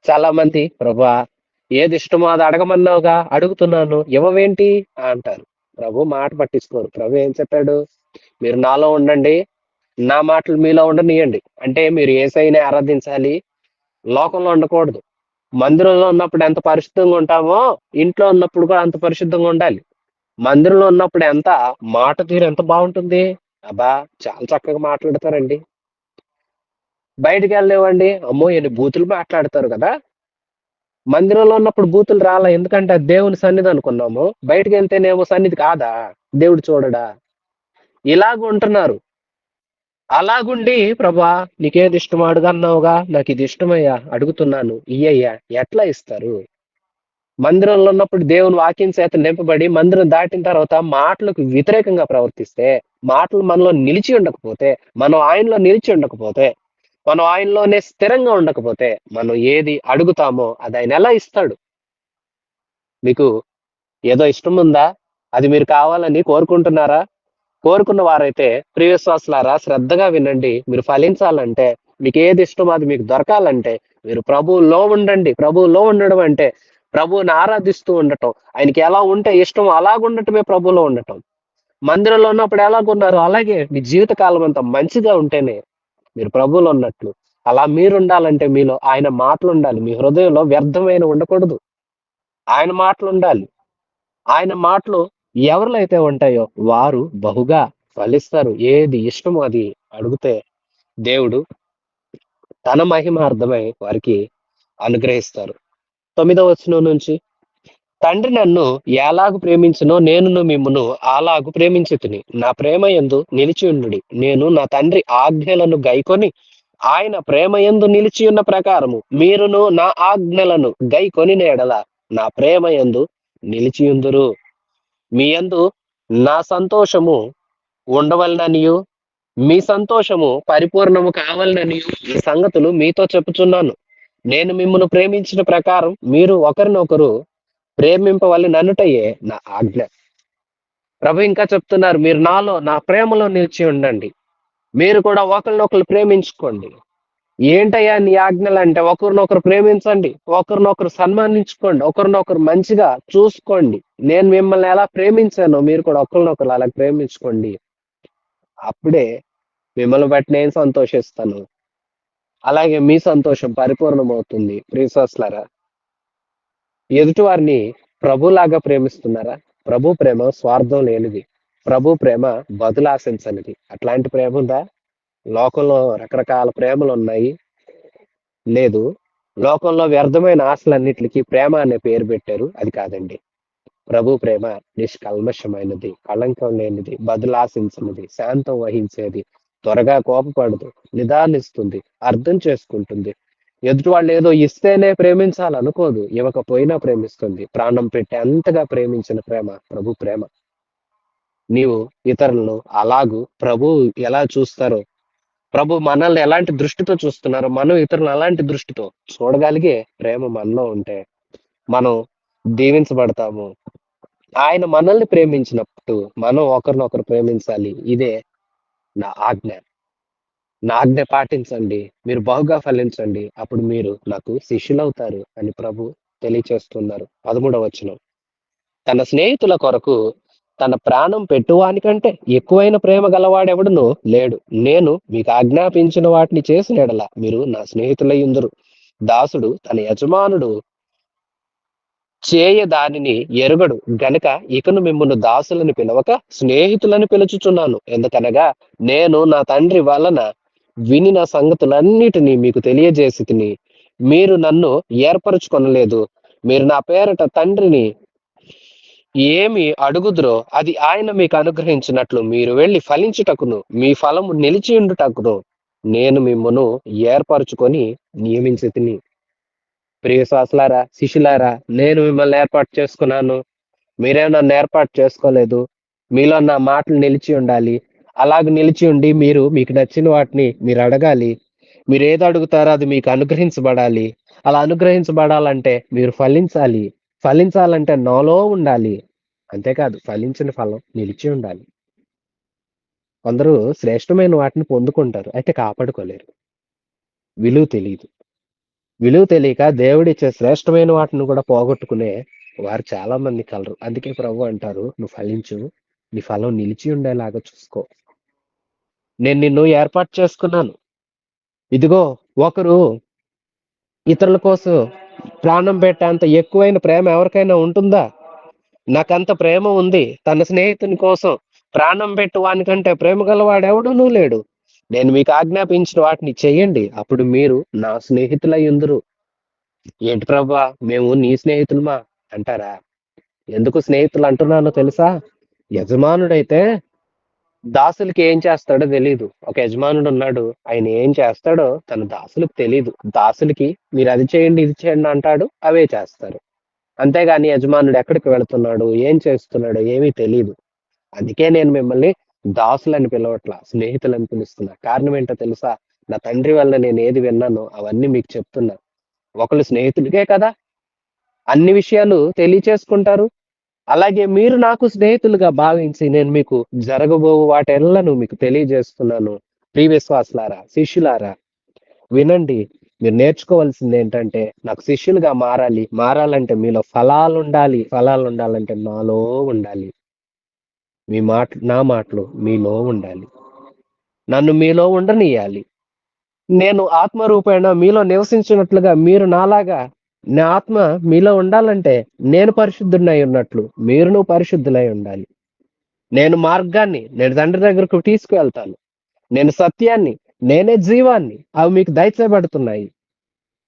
చాలా మంది ప్రభా ఏది ఇష్టమో అది అడగమన్నావుగా, అడుగుతున్నాను ఇవ్వవేంటి అంటారు. ప్రభు మాట పట్టించుకోరు. ప్రభు ఏం చెప్పాడు? మీరు నాలో ఉండండి, నా మాటలు మీలో ఉండనియండి. అంటే మీరు యేసయ్యనే ఆరాధించాలి, లోకంలో ఉండకూడదు. మందిరంలో ఉన్నప్పుడు ఎంత పరిశుద్ధంగా ఉంటామో ఇంట్లో ఉన్నప్పుడు కూడా అంత పరిశుద్ధంగా ఉండాలి. మందిరంలో ఉన్నప్పుడు మాట తీరు ఎంత బాగుంటుంది. అబ్బా, చాలా చక్కగా మాట్లాడతారండి. బయటికి వెళ్ళనివ్వండి, అమ్మో ఎన్ని బూతులు మాట్లాడతారు కదా. మందిరంలో ఉన్నప్పుడు బూతులు రాలా, ఎందుకంటే అది దేవుని సన్నిధి అనుకున్నాము. బయటికి వెళ్తేనేమో సన్నిధి కాదా, దేవుడు చూడడా. ఇలాగ ఉంటున్నారు. అలాగుండి ప్రభా నీకేది ఇష్టం అడుగన్నావుగా, నాకు ఇది ఇష్టమయ్యా అడుగుతున్నాను ఇయ్యయ్యా, ఎట్లా ఇస్తారు? మందిరంలో ఉన్నప్పుడు దేవుని వాక్యం చేత నింపబడి మందిరం దాటిన తర్వాత మాటలకు వ్యతిరేకంగా ప్రవర్తిస్తే, మాటలు మనలో నిలిచి ఉండకపోతే, మనం ఆయనలో నిలిచి ఉండకపోతే, మనం ఆయనలోనే స్థిరంగా ఉండకపోతే, మనం ఏది అడుగుతామో అది ఆయన ఎలా ఇస్తాడు? మీకు ఏదో ఇష్టం ఉందా? అది మీరు కావాలని కోరుకుంటున్నారా? కోరుకున్న వారైతే ప్రియ విశ్వాసులారా, శ్రద్ధగా వినండి. మీరు ఫలించాలంటే, మీకు ఏది ఇష్టమో అది మీకు దొరకాలంటే మీరు ప్రభువులో ఉండండి. ప్రభువులో ఉండడం అంటే ప్రభువుని ఆరాధిస్తూ ఉండటం. ఆయనకి ఎలా ఉంటే ఇష్టమో అలాగుండటమే ప్రభువులో ఉండటం. మందిరంలో ఉన్నప్పుడు ఎలాగున్నారో అలాగే మీ జీవిత కాలం అంతా మంచిగా ఉంటేనే మీరు ప్రభువులో ఉన్నట్లు. అలా మీరుండాలంటే మీలో ఆయన మాటలు ఉండాలి. మీ హృదయంలో వ్యర్థమైన ఉండకూడదు. ఆయన మాటలు ఉండాలి. ఆయన మాటలు ఎవరిలో అయితే ఉంటాయో వారు బహుగా ఫలిస్తారు. ఏది ఇష్టమో అది అడిగితే దేవుడు తన మహిమార్థమై వారికి అనుగ్రహిస్తారు. 9వ వచనం నుంచి, తండ్రి నన్ను ఎలాగు ప్రేమించునో నేనును మిమ్మును అలాగు ప్రేమించితిని. నా ప్రేమ యందు నిలిచి ఉండుడి. నేను నా తండ్రి ఆజ్ఞలను గైకొని ఆయన ప్రేమ యందు నిలిచి ఉన్న ప్రకారము మీరును నా ఆజ్ఞలను గైకొనిన ఎడల నా ప్రేమ యందు నిలిచియుందురు. మీ యందు నా సంతోషము ఉండవలననియు మీ సంతోషము పరిపూర్ణము కావాలననియు ఈ సంగతులు మీతో చెప్పుచున్నాను. నేను మిమ్మును ప్రేమించిన ప్రకారం మీరు ఒకరినొకరు ప్రేమింపవలెననుటయే నా ఆజ్ఞ. ప్రభు ఇంకా చెప్తున్నారు, మీరు నాలో నా ప్రేమలో నిలిచి ఉండండి. మీరు కూడా ఒకరినొకరు ప్రేమించుకోండి. ఏంటయ్యా నీ ఆజ్ఞలు అంటే, ఒకరినొకరు ప్రేమించండి, ఒకరినొకరు సన్మానించుకోండి, ఒకరినొకరు మంచిగా చూసుకోండి. నేను మిమ్మల్ని ఎలా ప్రేమించానో మీరు కూడా ఒకరినొకరు అలా ప్రేమించుకోండి. అప్పుడే మిమ్మల్ని బట్టి నేను సంతోషిస్తాను. అలాగే మీ సంతోషం పరిపూర్ణమవుతుంది. ప్రియసోస్లారా, ఎదుటి వారిని ప్రభులాగా ప్రేమిస్తున్నారా? ప్రభు ప్రేమ స్వార్థం లేనిది. ప్రభు ప్రేమ బదులాశించనిది. అట్లాంటి ప్రేమ ఉందా? లోకంలో రకరకాల ప్రేమలు ఉన్నాయి. లేదు. లోకంలో వ్యర్థమైన ఆశలన్నిటికి ప్రేమ అనే పేరు పెట్టారు. అది కాదండి. ప్రభు ప్రేమ నిష్కల్మషమైనది, కళంకం లేనిది, బదులాశించినది, శాంతం వహించేది, త్వరగా కోపపడదు, నిదానిస్తుంది, అర్థం చేసుకుంటుంది. ఎదుటి వాళ్ళు ఏదో ఇస్తేనే ప్రేమించాలనుకోదు, ఇవ్వకపోయినా ప్రేమిస్తుంది. ప్రాణం పెట్టే అంతగా ప్రేమించిన ప్రేమ ప్రభు ప్రేమ. నీవు ఇతరులను అలాగూ ప్రభు ఎలా చూస్తారో, ప్రభు మనల్ని ఎలాంటి దృష్టితో చూస్తున్నారో, మనం ఇతరులను అలాంటి దృష్టితో చూడగలిగే ప్రేమ మనలో ఉంటే మనం దీవించబడతాము. ఆయన మనల్ని ప్రేమించినప్పుడు మనం ఒకరినొకరు ప్రేమించాలి. ఇదే నా ఆజ్ఞ. నా ఆజ్ఞ పాటించండి. మీరు బహుగా ఫలించండి. అప్పుడు మీరు నాకు శిష్యులవుతారు అని ప్రభు తెలియచేస్తున్నారు. 13వ వచనం. తన స్నేహితుల కొరకు తన ప్రాణం పెట్టువానికంటే ఎక్కువైన ప్రేమ గలవాడెవడును లేడు. నేను మీకు ఆజ్ఞాపించిన వాటిని చేసిన యెడల మీరు నా స్నేహితులయ్యుందురు. దాసుడు తన యజమానుడు చేయ దానిని ఎరుగడు గనుక ఇకను మిమ్మును దాసులని పిలవక స్నేహితులని పిలుచుచున్నాను. ఎందుకనగా నేను నా తండ్రి వలన వినిన సంగతులన్నిటినీ మీకు తెలియజేసి తిని. మీరు నన్ను ఏర్పరచుకొనలేదు. మీరు నా పేరట తండ్రిని ఏమి అడుగుదురో అది ఆయన మీకు అనుగ్రహించినట్లు మీరు వెళ్ళి ఫలించుటకును మీ ఫలము నిలిచియుండుటకును నేను మిమ్మును ఏర్పరచుకొని నియమించి తిని. ప్రియ శ్వాసలారా, శిష్యులారా, నేను మిమ్మల్ని ఏర్పాటు చేసుకున్నాను. మీరేం నన్ను ఏర్పాటు చేసుకోలేదు. మీలో నా మాటలు నిలిచి ఉండాలి. అలాగ నిలిచి ఉండి మీరు మీకు నచ్చిన వాటిని మీరు అడగాలి. మీరు ఏది అడుగుతారో అది మీకు అనుగ్రహించబడాలి. అలా అనుగ్రహించబడాలంటే మీరు ఫలించాలి. ఫలించాలంటే నాలో ఉండాలి. అంతేకాదు ఫలించిన ఫలం నిలిచి ఉండాలి. కొందరు శ్రేష్టమైన వాటిని పొందుకుంటారు. అయితే కాపాడుకోలేరు. విలువ తెలీదు. విలువ తెలియక దేవుడిచ్చే శ్రేష్టమైన వాటిని కూడా పోగొట్టుకునే వారు చాలా మంది కలరు. అందుకే ప్రభు అంటారు, నువ్వు ఫలించు, నీ ఫలం నిలిచి ఉండేలాగా చూసుకో. నేను నిన్ను ఏర్పాటు చేసుకున్నాను. ఇదిగో ఒకరు ఇతరుల కోసం ప్రాణం పెట్టేంత ఎక్కువైన ప్రేమ ఎవరికైనా ఉంటుందా? నాకంత ప్రేమ ఉంది. తన స్నేహితుని కోసం ప్రాణం పెట్టు వానికంటే ప్రేమ గలవాడు ఎవడునూ లేడు. నేను మీకు ఆజ్ఞాపించిన వాటిని చెయ్యండి. అప్పుడు మీరు నా స్నేహితులై ఉందురు. ఏంటి ప్రభా మేము నీ స్నేహితులమా అంటారా? ఎందుకు స్నేహితులు అంటున్నానో తెలుసా? యజమానుడైతే దాసులకి ఏం చేస్తాడో తెలియదు. ఒక యజమానుడు ఉన్నాడు. ఆయన ఏం చేస్తాడో తన దాసులకు తెలియదు. దాసులకి మీరు అది చేయండి, ఇది చేయండి అంటాడు. అవే చేస్తారు. అంతేగాని యజమానుడు ఎక్కడికి వెళుతున్నాడు, ఏం చేస్తున్నాడో ఏమీ తెలియదు. అందుకే నేను మిమ్మల్ని దాసులని పిలవట్లా, స్నేహితులని పిలుస్తున్నా. కారణం ఏంటో తెలుసా? నా తండ్రి వల్ల నేను ఏది విన్నానో అవన్నీ మీకు చెప్తున్నా. ఒకళ్ళు స్నేహితుడికే కదా అన్ని విషయాలు తెలియచేసుకుంటారు. అలాగే మీరు నాకు స్నేహితులుగా భావించి నేను మీకు జరగబో వాటెల్లను మీకు తెలియజేస్తున్నాను. ప్రియ విశ్వాసులారా, శిష్యులారా, వినండి. మీరు నేర్చుకోవాల్సింది ఏంటంటే నాకు శిష్యులుగా మారాలి. మారాలంటే మీలో ఫలాలు ఉండాలి. ఫలాలు ఉండాలంటే నాలో ఉండాలి. నా మాటలు మీలో ఉండాలి. నన్ను మీలో ఉండనియ్యాలి. నేను ఆత్మరూపేణ మీలో నివసించినట్లుగా మీరు నాలాగా నా ఆత్మ మీలో ఉండాలంటే నేను పరిశుద్ధుడై ఉన్నట్లు మీరును పరిశుద్ధులై ఉండాలి. నేను మార్గాన్ని నేను తండ్రి దగ్గరకు తీసుకువెళ్తాను. నేను సత్యాన్ని, నేనే జీవాన్ని. అవి మీకు దయచేయబడుతున్నాయి.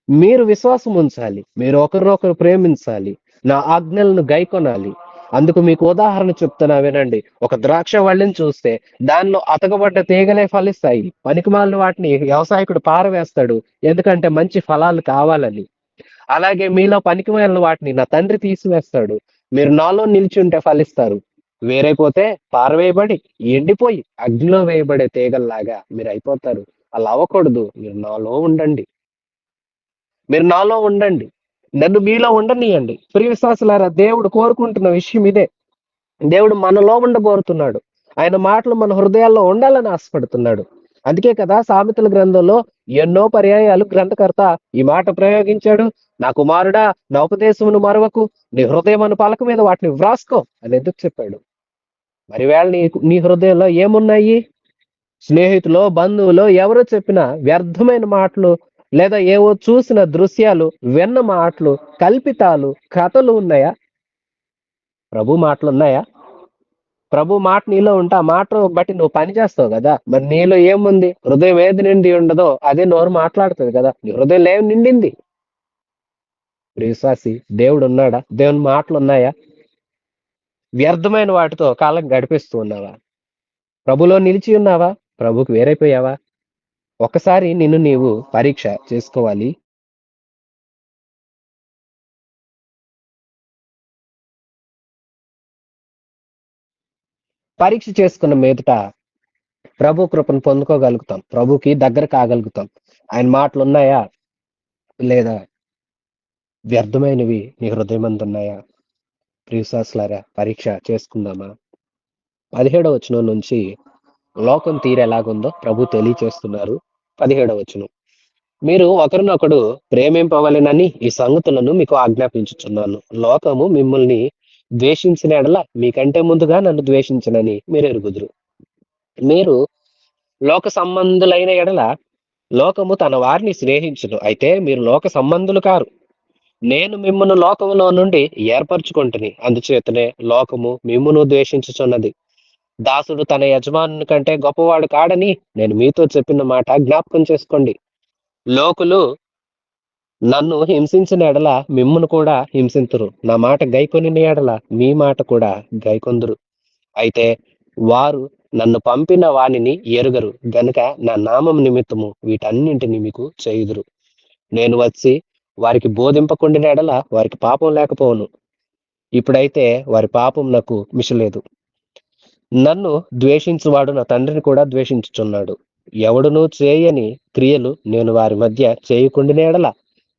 మీరు విశ్వాసం ఉంచాలి. మీరు ఒకరినొకరు ప్రేమించాలి. నా ఆజ్ఞలను గైకొనాలి. అందుకు మీకు ఉదాహరణ చెప్తున్నా వినండి. ఒక ద్రాక్ష వల్లిని చూస్తే దానిలో అతకబడ్డ తీగలే ఫలిస్తాయి. పనికిమాలిన వాటిని వ్యవసాయకుడు పారవేస్తాడు. ఎందుకంటే మంచి ఫలాలు కావాలని. అలాగే మీలో పనికిమాలిన వాటిని నా తండ్రి తీసివేస్తాడు. మీరు నాలో నిలిచి ఉంటే ఫలిస్తారు. వేరైపోతే పారవేయబడి ఎండిపోయి అగ్నిలో వేయబడే తీగల్లాగా మీరు అయిపోతారు. అలా అవ్వకూడదు. మీరు నాలో ఉండండి. నన్ను మీలో ఉండనియండి. ప్రియ విశ్వాసులారా, దేవుడు కోరుకుంటున్న విషయం ఇదే. దేవుడు మనలో ఉండగోరుతున్నాడు. ఆయన మాటలు మన హృదయాల్లో ఉండాలని ఆశపడుతున్నాడు. అందుకే కదా సామెతల గ్రంథంలో ఎన్నో పర్యాయాలు గ్రంథకర్త ఈ మాట ప్రయోగించాడు. నా కుమారుడా, నా ఉపదేశమును మరవకు, నీ హృదయం పలక మీద వాటిని వ్రాసుకో అని ఎందుకు చెప్పాడు? మరి వేళ నీ హృదయంలో ఏమున్నాయి? స్నేహితులో, బంధువులో ఎవరో చెప్పిన వ్యర్థమైన మాటలు, లేదా ఏవో చూసిన దృశ్యాలు, విన్న మాటలు, కల్పితాలు, కథలు ఉన్నాయా? ప్రభు మాటలు ఉన్నాయా? ప్రభు మాట నీలో ఉంటే ఆ మాట బట్టి నువ్వు పని చేస్తావు కదా. మరి నీలో ఏముంది? హృదయం ఏది నిండి ఉండదో అదే నోరు మాట్లాడుతుంది కదా. నీ హృదయంలో ఏం నిండింది? విశ్వాసి, దేవుడు ఉన్నాడా? దేవుని మాటలు ఉన్నాయా? వ్యర్థమైన వాటితో కాలం గడిపిస్తూ ఉన్నావా? ప్రభులో నిలిచి ఉన్నావా? ప్రభుకు వేరైపోయావా? ఒకసారి నిన్ను నీవు పరీక్ష చేసుకోవాలి. పరీక్ష చేసుకున్న మీదట ప్రభు కృపను పొందుకోగలుగుతాం. ప్రభుకి దగ్గర కాగలుగుతాం. ఆయన మాటలు ఉన్నాయా? లేదా వ్యర్థమైనవి నీ హృదయమందు ఉన్నాయా? ప్రియవిశ్వాసులారా, పరీక్ష చేసుకుందామా? 17వ వచనం నుంచి లోకం తీరు ఎలాగుందో ప్రభు తెలియచేస్తున్నారు. 17వ వచనం. మీరు ఒకరినొకడు ప్రేమింపవలెనని ఈ సంగతులను మీకు ఆజ్ఞాపించుచున్నాను. లోకము మిమ్మల్ని ద్వేషించిన ఎడల మీకంటే ముందుగా నన్ను ద్వేషించనని మీరు ఎరుగుదురు. మీరు లోక సంబంధులైన ఎడల లోకము తన వారిని స్నేహించును. అయితే మీరు లోక సంబంధులు కారు. నేను మిమ్మును లోకములో నుండి ఏర్పరచుకొంటిని. అందుచేతనే లోకము మిమ్మును ద్వేషించుచున్నది. దాసుడు తన యజమానుని కంటే గొప్పవాడు కాడని నేను మీతో చెప్పిన మాట జ్ఞాపకం చేసుకోండి. లోకులు నన్ను హింసించిన ఎడల మిమ్మును కూడా హింసింతురు. నా మాట గైకొనిన ఎడల మీ మాట కూడా గైకొందురు. అయితే వారు నన్ను పంపిన వానిని ఎరుగరు గనుక నా నామం నిమిత్తము వీటన్నింటిని మీకు చేయుదురు. నేను వచ్చి వారికి బోధింపకుండిన ఎడల వారికి పాపం లేకపోవును. ఇప్పుడైతే వారి పాపం నాకు మిషలేదు. నన్ను ద్వేషించువాడు నా తండ్రిని కూడా ద్వేషించుచున్నాడు. ఎవడునూ చేయని క్రియలు నేను వారి మధ్య చేయకుండిన ఎడల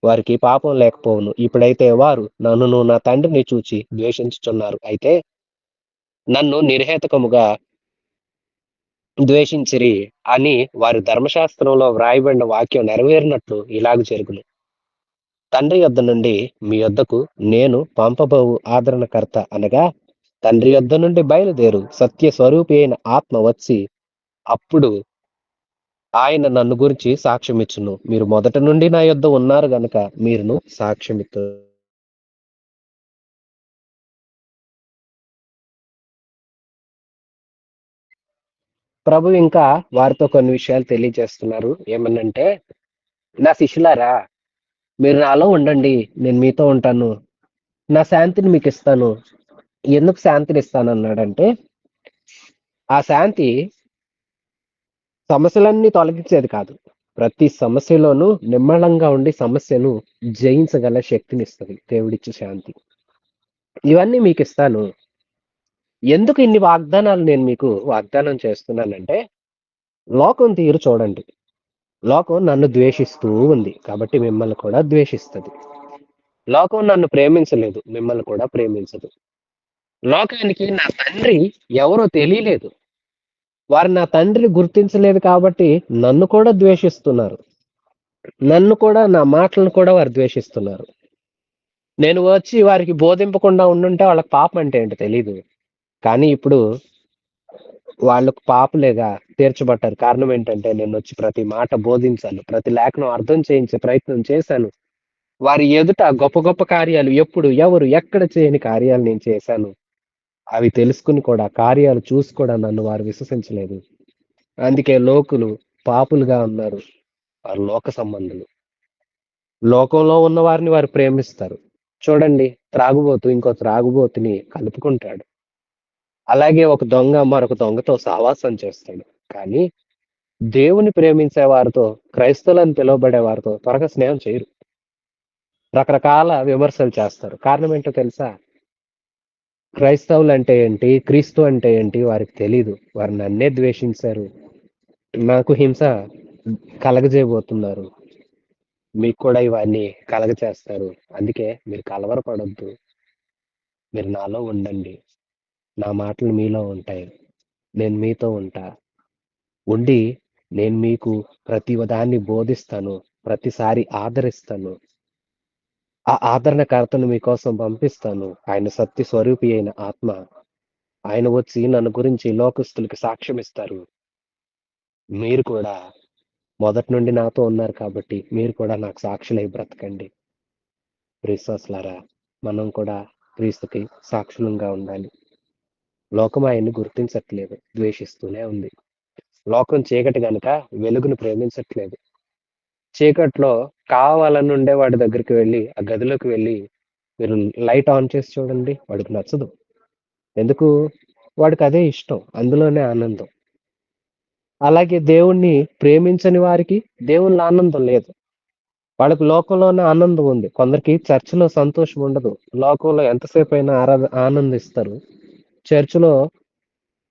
వారికి పాపం లేకపోవును. ఇప్పుడైతే వారు నన్నును నా తండ్రిని చూచి ద్వేషించుచున్నారు. అయితే నన్ను నిర్హేతుకముగా ద్వేషించిరి అని వారి ధర్మశాస్త్రంలో వ్రాయబడిన వాక్యం నెరవేరినట్లు ఇలాగ జరుగును. తండ్రి యొద్ద నుండి మీ యొద్దకు నేను పంపబోవు ఆదరణకర్త అనగా తండ్రి యొద్ద నుండి బయలుదేరు సత్య స్వరూపి అయిన ఆత్మ వచ్చి అప్పుడు ఆయన నన్ను గురించి సాక్ష్యమిచ్చును. మీరు మొదట నుండి నా యొద్ద ఉన్నారు గనుక మీరును సాక్ష్యమిత్తు. ప్రభు ఇంకా వారితో కొన్ని విషయాలు తెలియజేస్తున్నారు. ఏమనంటే, నా శిష్యులారా, మీరు నాలో ఉండండి, నేను మీతో ఉంటాను. నా శాంతిని మీకు ఇస్తాను. ఎందుకు శాంతిని ఇస్తాను అన్నాడంటే, ఆ శాంతి సమస్యలన్నీ తొలగించేది కాదు. ప్రతి సమస్యలోనూ నిమ్మళంగా ఉండి సమస్యను జయించగల శక్తిని ఇస్తుంది దేవుడిచ్చే శాంతి. ఇవన్నీ మీకు ఇస్తాను. ఎందుకు ఇన్ని వాగ్దానాలు నేను మీకు వాగ్దానం చేస్తున్నానంటే, లోకం తీరు చూడండి. లోకం నన్ను ద్వేషిస్తూ ఉంది కాబట్టి మిమ్మల్ని కూడా ద్వేషిస్తుంది. లోకం నన్ను ప్రేమించలేదు, మిమ్మల్ని కూడా ప్రేమించదు. లోకానికి నా తండ్రి ఎవరో తెలియలేదు. వారు నా తండ్రిని గుర్తించలేదు కాబట్టి నన్ను కూడా ద్వేషిస్తున్నారు. నన్ను కూడా, నా మాటలను కూడా వారు ద్వేషిస్తున్నారు. నేను వచ్చి వారికి బోధింపకుండా ఉండుంటే వాళ్ళకి పాపం అంటే ఏంటో తెలీదు. కానీ ఇప్పుడు వాళ్ళకు పాపులేగా తీర్చబడ్డారు. కారణం ఏంటంటే నేను వచ్చి ప్రతి మాట బోధించాను, ప్రతి లేఖనం అర్థం చేయించే ప్రయత్నం చేశాను. వారి ఎదుట గొప్ప గొప్ప కార్యాలు ఎప్పుడు, ఎవరు, ఎక్కడ చేయని కార్యాలు నేను చేశాను. అవి తెలుసుకుని కూడా, కార్యాలు చూసి కూడా నన్ను వారు విశ్వసించలేదు. అందుకే లోకులు పాపులుగా ఉన్నారు. వారు లోక సంబంధులు. లోకంలో ఉన్న వారిని వారు ప్రేమిస్తారు. చూడండి, త్రాగుబోతు ఇంకో త్రాగుబోతుని కలుపుకుంటాడు. అలాగే ఒక దొంగ మరొక దొంగతో సహవాసం చేస్తాడు. కానీ దేవుని ప్రేమించే వారితో, క్రైస్తవులని పిలువబడే వారితో త్వరగా స్నేహం చేయరు. రకరకాల విమర్శలు చేస్తారు. కారణం ఏంటో తెలుసా? క్రైస్తవులు అంటే ఏంటి, క్రీస్తు అంటే ఏంటి వారికి తెలీదు. వారు నన్నే ద్వేషించారు, నాకు హింస కలగజేయబోతున్నారు, మీకు కూడా ఇవన్నీ కలగచేస్తారు. అందుకే మీరు కలవరపడొద్దు. మీరు నాలో ఉండండి, నా మాటలు మీలో ఉంటాయి, నేను మీతో ఉంటా. ఉండి నేను మీకు ప్రతి దాన్ని బోధిస్తాను, ప్రతిసారి ఆదరిస్తాను. ఆ ఆదరణకర్తను మీకోసం పంపిస్తాను. ఆయన సత్య స్వరూపి అయిన ఆత్మ. ఆయన వచ్చి నన్ను గురించి లోకస్తులకు సాక్ష్యం ఇస్తారు. మీరు కూడా మొదటి నుండి నాతో ఉన్నారు కాబట్టి మీరు కూడా నాకు సాక్షులై బ్రతకండి. విశ్వాసులారా, మనం కూడా క్రీస్తుకి సాక్షులంగా ఉండాలి. లోకం ఆయన్ని గుర్తించట్లేదు, ద్వేషిస్తూనే ఉంది. లోకం చీకటి గనుక వెలుగును ప్రేమించట్లేదు. చీకట్లో కావాలని ఉండే వాడి దగ్గరికి వెళ్ళి, ఆ గదిలోకి వెళ్ళి మీరు లైట్ ఆన్ చేసి చూడండి, వాడికి నచ్చదు. ఎందుకు? వాడికి అదే ఇష్టం, అందులోనే ఆనందం. అలాగే దేవుణ్ణి ప్రేమించని వారికి దేవుళ్ళ ఆనందం లేదు. వాళ్ళకి లోకంలోనే ఆనందం ఉంది. కొందరికి చర్చిలో సంతోషం ఉండదు. లోకంలో ఎంతసేపు అయినా ఆనందిస్తారు. చర్చిలో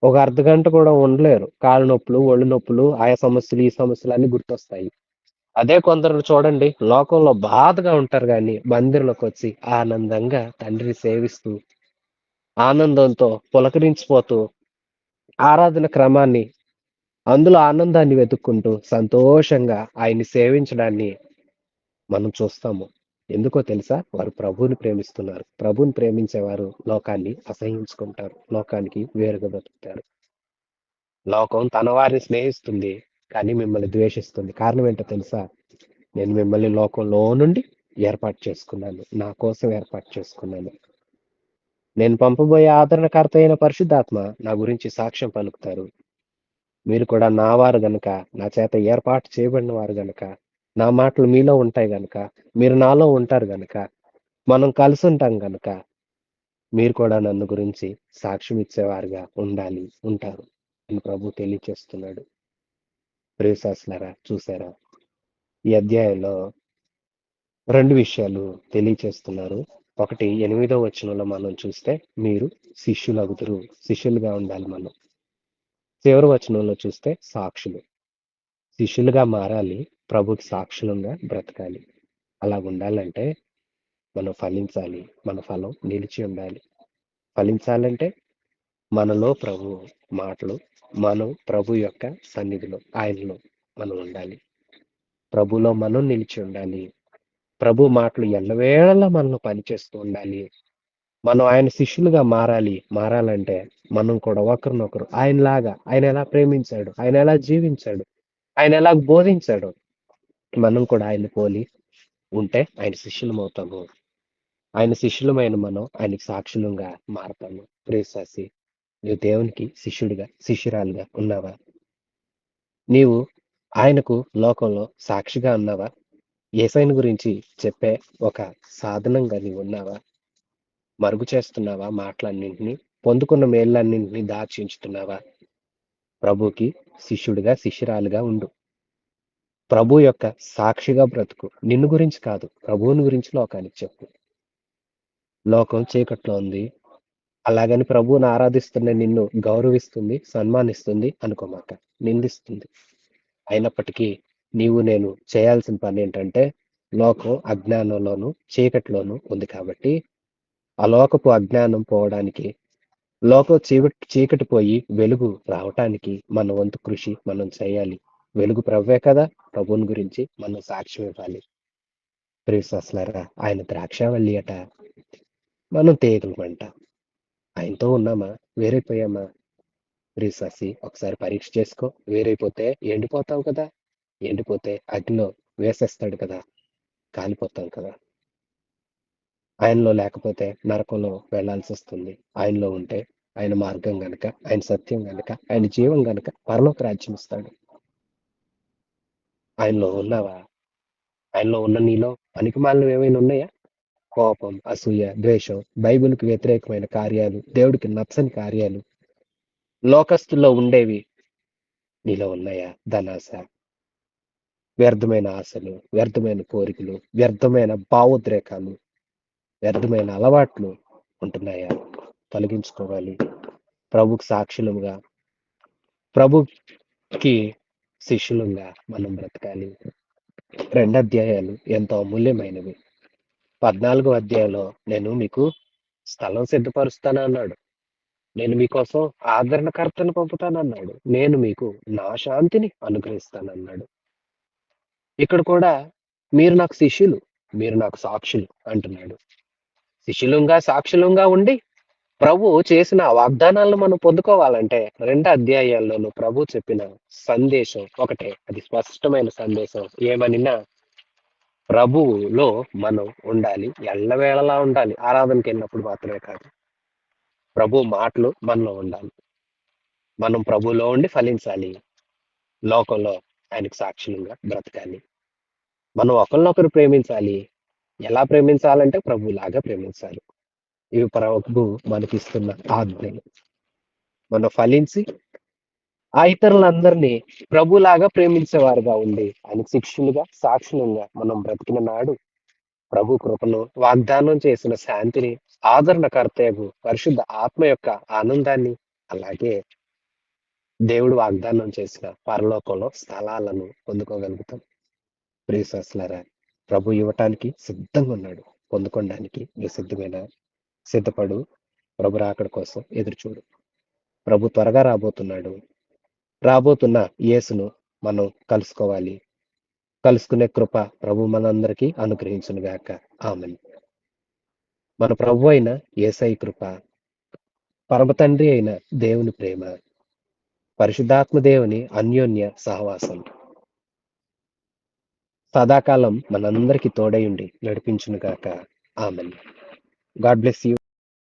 ఒక అర్ధగంట కూడా ఉండలేరు. కాళ్ళు నొప్పులు, ఒళ్ళు నొప్పులు, ఆయా సమస్యలు, ఈ సమస్యలు అన్నీ గుర్తొస్తాయి. అదే కొందరు చూడండి లోకంలో బాధగా ఉంటారు గానీ, మందిరంలోకొచ్చి ఆనందంగా తండ్రిని సేవిస్తూ, ఆనందంతో పులకరించిపోతూ, ఆరాధన క్రమాన్ని, అందులో ఆనందాన్ని వెతుక్కుంటూ, సంతోషంగా ఆయన్ని సేవించడాన్ని మనం చూస్తాము. ఎందుకో తెలుసా? వారు ప్రభువుని ప్రేమిస్తున్నారు. ప్రభువుని ప్రేమించేవారు లోకాన్ని అసహ్యించుకుంటారు. లోకానికి వేరుగా బతుకుతారు. లోకం తన వారిని స్నేహిస్తుంది. కానీ మిమ్మల్ని ద్వేషిస్తుంది. కారణం ఏంటో తెలుసా? నేను మిమ్మల్ని లోకంలో నుండి ఏర్పాటు చేసుకున్నాను. నా కోసం ఏర్పాటు చేసుకున్నాను. నేను పంపబోయే ఆదరణకర్త అయిన పరిశుద్ధాత్మ నా గురించి సాక్ష్యం పలుకుతారు. మీరు కూడా నా వారు గనుక, నా చేత ఏర్పాటు చేయబడిన వారు గనుక, నా మాటలు మీలో ఉంటాయి గనుక, మీరు నాలో ఉంటారు గనుక, మనం కలిసి ఉంటాం గనుక, మీరు కూడా నన్ను గురించి సాక్ష్యం ఇచ్చేవారుగా ఉండాలి, ఉంటారు అని ప్రభు తెలియచేస్తున్నాడు. ప్రియశాస్త్రులారా చూసారా? ఈ అధ్యాయంలో 2 విషయాలు తెలియచేస్తున్నారు. ఒకటి 8వ వచనంలో మనం చూస్తే మీరు శిష్యులగుదురు. శిష్యులుగా ఉండాలి మనం. చివరి వచనంలో చూస్తే సాక్షులు. శిష్యులుగా మారాలి. ప్రభుకి సాక్షులంగా బ్రతకాలి. అలాగుండాలంటే మనం ఫలించాలి. మన ఫలం నిలిచి ఉండాలి. ఫలించాలంటే మనలో ప్రభు మాటలు, మనం ప్రభు యొక్క సన్నిధిలో, ఆయనలో మనం ఉండాలి. ప్రభులో మనం నిలిచి ఉండాలి. ప్రభు మాటలు ఎల్లవేళలా మనలో పనిచేస్తూ ఉండాలి. మనం ఆయన శిష్యులుగా మారాలి. మారాలంటే మనం కూడా ఒకరినొకరు ఆయనలాగా, ఆయన ఎలా ప్రేమించాడు, ఆయన ఎలా జీవించాడు, ఆయన ఎలా బోధించాడు, మనం కూడా ఆయన్ని పోలి ఉంటే ఆయన శిష్యులమవుతాము. ఆయన శిష్యులమైన మనం ఆయనకి సాక్షులంగా మారతాము. ప్రియశాసి, నీవు దేవునికి శిష్యుడిగా, శిష్యురాలుగా ఉన్నావా? నీవు ఆయనకు లోకంలో సాక్షిగా ఉన్నావా? యేసయ్యను గురించి చెప్పే ఒక సాధనంగా నీవు ఉన్నావా? మరుగు చేస్తున్నావా మాటలన్నింటినీ? పొందుకున్న మేళ్ళన్నింటినీ దాచి ఉంచుతున్నావా? ప్రభుకి శిష్యుడిగా, శిష్యురాలుగా ఉండు. ప్రభు యొక్క సాక్షిగా బ్రతుకు. నిన్ను గురించి కాదు, ప్రభువుని గురించి లోకానికి చెప్పు. లోకం చీకట్లో ఉంది. అలాగని ప్రభువుని ఆరాధిస్తున్న నిన్ను గౌరవిస్తుంది, సన్మానిస్తుంది అనుకోమాక. నిందిస్తుంది. అయినప్పటికీ నేను చేయాల్సిన పనేంటంటే, లోకం అజ్ఞానంలోను, చీకటిలోను ఉంది కాబట్టి, ఆ లోకపు అజ్ఞానం పోవడానికి, లోకం చీకటి పోయి వెలుగు రావటానికి మన వంతు కృషి మనం చేయాలి. వెలుగు ప్రభువే కదా! ప్రభువుని గురించి మనం సాక్ష్యం ఇవ్వాలి. ప్రియసస్లారా, ఆయన ద్రాక్షావల్లి అట. మనం తీగలమంట. ఆయనతో ఉన్నామా? వేరైపోయామా? ప్రియససి, ఒకసారి పరీక్ష చేసుకో. వేరైపోతే ఎండిపోతావు కదా! ఎండిపోతే అగ్నిలో వేసేస్తాడు కదా! కాలిపోతాం కదా! ఆయనలో లేకపోతే నరకంలో వెళ్ళాల్సి వస్తుంది. ఆయనలో ఉంటే ఆయన మార్గం గనక, ఆయన సత్యం గనక, ఆయన జీవం గనక పరలోక రాజ్యం ఇస్తాడు. ఆయనలో ఉన్నావా? ఆయనలో ఉన్న నీలో పనికిమాలినవి ఏమైనా ఉన్నాయా? కోపం, అసూయ, ద్వేషం, బైబిల్‌కి వ్యతిరేకమైన కార్యాలు, దేవుడికి నచ్చని కార్యాలు, లోకస్తుల్లో ఉండేవి నీలో ఉన్నాయా? ధనాశ, వ్యర్థమైన ఆశలు, వ్యర్థమైన కోరికలు, వ్యర్థమైన భావోద్రేకాలు, వ్యర్థమైన అలవాట్లు ఉంటున్నాయా? తొలగించుకోవాలి. ప్రభుకి సాక్షులుగా, ప్రభుకి శిష్యులుగా మనం బ్రతకాలి. 2 అధ్యాయాలు ఎంతో అమూల్యమైనవి. 14వ అధ్యాయంలో నేను మీకు స్థలం సిద్ధపరుస్తానన్నాడు. నేను మీకోసం ఆదరణకర్తను పంపుతానన్నాడు. నేను మీకు నా శాంతిని అనుగ్రహిస్తానన్నాడు. ఇక్కడ కూడా మీరు నాకు శిష్యులు, మీరు నాకు సాక్షులు అంటున్నాడు. శిష్యులుగా, సాక్షులుగా ఉండి ప్రభు చేసిన వాగ్దానాలను మనం పొందుకోవాలంటే 2 అధ్యాయాల్లోనూ ప్రభు చెప్పిన సందేశం ఒకటే. అది స్పష్టమైన సందేశం. ఏమనినా ప్రభువులో మనం ఉండాలి. ఎల్లవేళలా ఉండాలి. ఆరాధనకి వెళ్ళినప్పుడు మాత్రమే కాదు. ప్రభు మాటలు మనలో ఉండాలి. మనం ప్రభువులో ఉండి ఫలించాలి. లోకంలో ఆయనకు సాక్షులుగా బ్రతకాలి. మనం ఒకరినొకరు ప్రేమించాలి. ఎలా ప్రేమించాలంటే ప్రభులాగా ప్రేమించాలి. ఇవి ప్రభు మనకిస్తున్న ఆజ్ఞలు. మనం ఫలించి ఆ ఇతరులందరినీ ప్రభులాగా ప్రేమించేవారుగా ఉండి ఆయనకు శిష్యులుగా, సాక్షులుగా మనం బ్రతికిన నాడు ప్రభు కృపను, వాగ్దానం చేసిన శాంతిని, ఆదరణకర్తయగు పరిశుద్ధ ఆత్మ యొక్క ఆనందాన్ని, అలాగే దేవుడు వాగ్దానం చేసిన పరలోకంలో స్థలాలను పొందుకోగలుగుతాం. ప్రియశ్వాసులారా, ప్రభు ఇవ్వటానికి సిద్ధంగా ఉన్నాడు. పొందుకోవడానికి నువ్వు సిద్ధపడు. ప్రభు రాకడ కోసం ఎదురు చూడు. ప్రభు త్వరగా రాబోతున్నాడు. రాబోతున్న యేసును మనం కలుసుకోవాలి. కలుసుకునే కృప ప్రభు మనందరికీ అనుగ్రహించును గాక. ఆమేన్. మన ప్రభు అయిన యేసయ్య కృప, పరమ తండ్రి అయిన దేవుని ప్రేమ, పరిశుద్ధాత్మ దేవుని అన్యోన్య సహవాసం సదాకాలం మనందరికీ తోడై ఉండి నడిపించును గాక. ఆమేన్. God bless you.